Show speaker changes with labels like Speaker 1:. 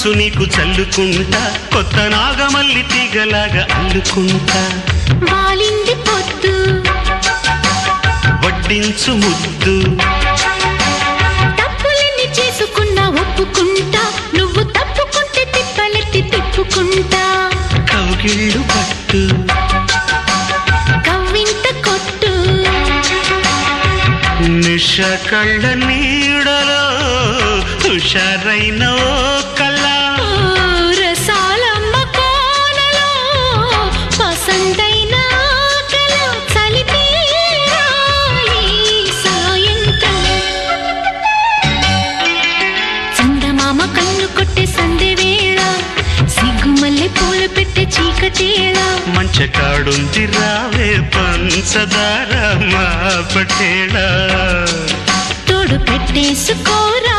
Speaker 1: మనసు నీకు చల్లుకుంటా కొత్త నాగమల్లి తీగలాగా అల్లుకుంటా
Speaker 2: వాలింది పొద్దు
Speaker 1: వడ్డించు ముద్దు
Speaker 2: తప్పులన్నీ చేసుకున్నా ఒప్పుకుంటా నువ్వు తప్పుకుంటే తిప్పలెత్తి తిప్పుకుంటా
Speaker 1: కౌగిళ్ళు పట్టు
Speaker 2: కవ్వింత కొట్టు
Speaker 1: నిష కళ్ళ నీడలో హుషారైన ఓ కళ
Speaker 2: రసాలమ్మ కోనలో పసందైన కళ చలిపేరాలి సాయంత్రం చందమామ కన్ను కొట్టే సందె వేళ సిగ్గుమల్లె పూలు పెట్టే చీకటేళ
Speaker 1: మంచకాడుంది రావే పంచదార మా పటేళ
Speaker 2: తోడు పెట్టేసుకోరా